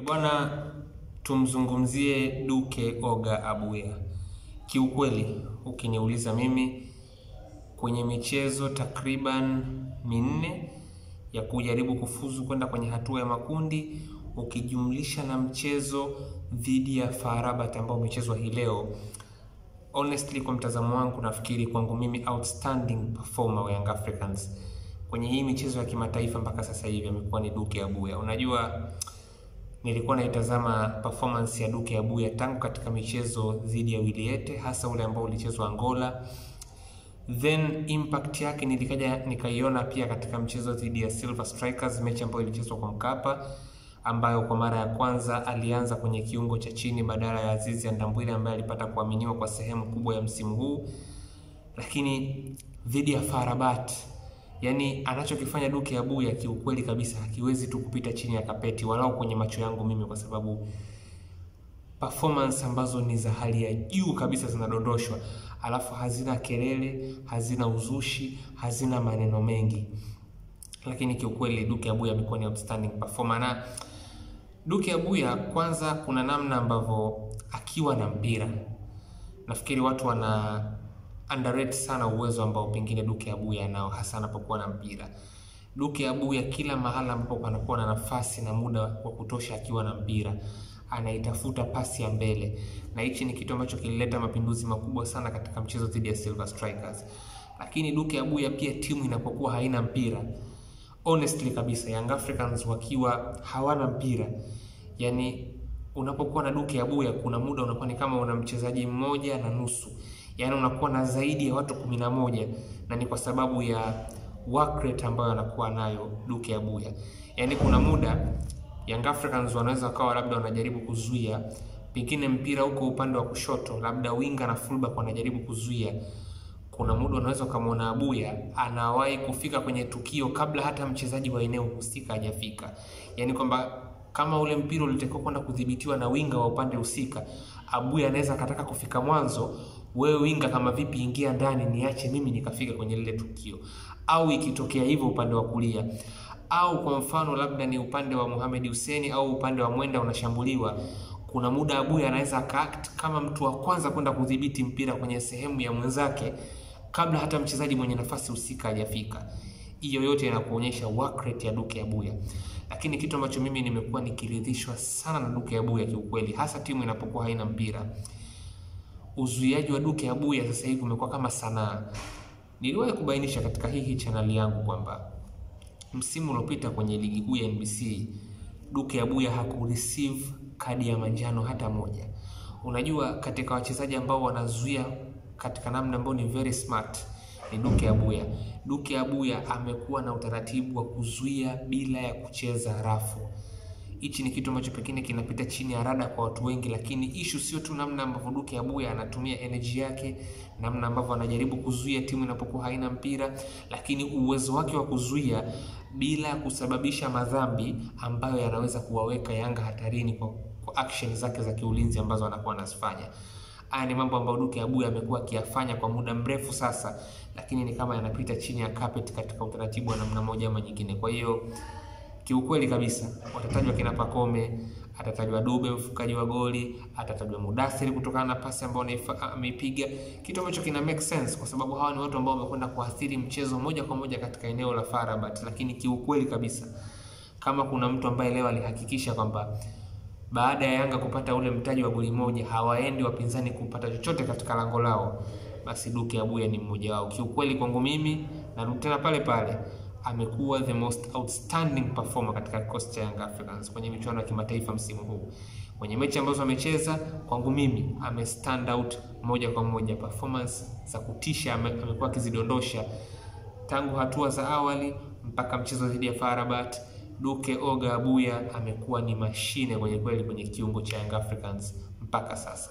Bwana, tumzungumzie Duke Oga Abuya. Kiukweli ukiniuliza mimi, kwenye michezo takriban 4 ya kujaribu kufuzu kwenda kwenye hatua ya makundi, ukijumlisha na mchezo dhidi ya FAR Rabat ambao umechezwa hii leo, honestly kwa mtazamo wangu nafikiri kwangu mimi outstanding performer wa Young Africans kwenye hii michezo ya kimataifa mpaka sasa hivi amekuwa ni Duke Abuya. Unajua, nilikuwa naitazama performance ya Duke Abuya tangu katika michezo dhidi ya Wiliete, hasa ule ambao ulichezwa Angola. Then impact yake nikaiona pia katika mchezo dhidi ya Silver Strikers, mechi ambayo ilichezwa kwa Mkapa, ambayo kwa mara ya kwanza alianza kwenye kiungo cha chini badala ya Azizi Ndambwile ambaye alipata kuaminiwa kwa sehemu kubwa ya msimu huu. Lakini dhidi ya FAR Rabat, yani anachokifanya Duke Abuya kiukweli kabisa hakiwezi tu kupita chini ya kapeti, walau kwenye macho yangu mimi, kwa sababu performance ambazo ni za hali ya juu kabisa zinadondoshwa, alafu hazina kelele, hazina uzushi, hazina maneno mengi. Lakini kiukweli Duke Abuya amekuwa ni outstanding performer. Na Duke Abuya, kwanza kuna namna ambavyo akiwa na mpira, nafikiri watu wana underrate sana uwezo ambao pengine Duke Abuya nao, hasa anapokuwa na mpira. Duke Abuya kila mahala ambapo panakuwa na nafasi na muda wa kutosha akiwa na mpira, anaitafuta pasi ya mbele, na hichi ni kitu ambacho kilileta mapinduzi makubwa sana katika mchezo dhidi ya Silver Strikers. Lakini Duke Abuya pia, timu inapokuwa haina mpira, honestly kabisa, Young Africans wakiwa hawana mpira, yani unapokuwa na Duke Abuya kuna muda unakuwa ni kama una mchezaji mmoja na nusu, yani unakuwa na zaidi ya watu 11, na ni kwa sababu ya work rate ambayo anakuwa nayo Duke Abuya. Yani kuna muda Young Africans wanaweza wakawa labda wanajaribu kuzuia pengine mpira huko upande wa kushoto, labda winga na fullback wanajaribu kuzuia. Kuna muda unaweza kumuona Abuya anawahi kufika kwenye tukio kabla hata mchezaji wa eneo husika hajafika. Yani kwamba kama ule mpira ulitakiwa kwenda kudhibitiwa na winga wa upande husika, Abuya anaweza kataka kufika mwanzo, wewe winga kama vipi, ingia ndani niache mimi nikafika kwenye lile tukio. Au ikitokea hivyo upande wa kulia, au kwa mfano labda ni upande wa Mohamed Hussein au upande wa Mwenda unashambuliwa, kuna muda Abuya anaweza act kama mtu wa kwanza kwenda kudhibiti mpira kwenye sehemu ya mwenzake kabla hata mchezaji mwenye nafasi husika hajafika. Hiyo yote inakuonyesha work rate ya Duke Abuya. Lakini kitu ambacho mimi nimekuwa nikiridhishwa sana na Duke Abuya kiukweli, hasa timu inapokuwa haina mpira, uzuiaji wa Duke Abuya sasa hivi umekuwa kama sanaa. Niliwahi kubainisha katika hii channel yangu kwamba msimu uliopita kwenye ligi kuu ya NBC, Duke Abuya hakureceive kadi ya manjano hata moja. Unajua, katika wachezaji ambao wanazuia katika namna ambayo ni very smart ni Duke Abuya. Duke Abuya amekuwa na utaratibu wa kuzuia bila ya kucheza rafu. Hichi ni kitu ambacho pekine kinapita chini ya rada kwa watu wengi, lakini issue sio tu namna ambavyo Duke Abuya anatumia energy yake, namna ambavyo anajaribu kuzuia timu inapokuwa haina mpira, lakini uwezo wake wa kuzuia bila kusababisha madhambi ambayo yanaweza kuwaweka Yanga hatarini kwa action zake za kiulinzi ambazo anakuwa anazifanya. Haya ni mambo ambayo Duke Abuya amekuwa akiyafanya kwa muda mrefu sasa, lakini ni kama yanapita chini ya carpet katika utaratibu wa namna moja ama nyingine. Kwa hiyo kiukweli kabisa watatajwa kina Pacome, atatajwa Dube mfukaji wa goli, atatajwa Mudathir kutokana na pasi ambayo ameipiga, kitu ambacho kina make sense kwa sababu hawa ni watu ambao wamekwenda kuathiri mchezo moja kwa moja katika eneo la FAR Rabat. Lakini kiukweli kabisa, kama kuna mtu ambaye leo alihakikisha kwamba baada ya Yanga kupata ule mtaji wa goli moja hawaendi wapinzani kupata chochote katika lango lao, basi Duke Abuya ni mmoja wao. Kiukweli kwangu mimi, na tena pale pale, amekuwa the most outstanding performer katika kikosi cha Young Africans kwenye michuano ya kimataifa msimu huu. Kwenye mechi ambazo amecheza, kwangu mimi ame stand out moja kwa moja. Performance za kutisha amekuwa akizidondosha tangu hatua za awali mpaka mchezo dhidi ya FAR Rabat. Duke Oga Abuya amekuwa ni mashine kwenye kweli kwenye kiungo cha Young Africans mpaka sasa.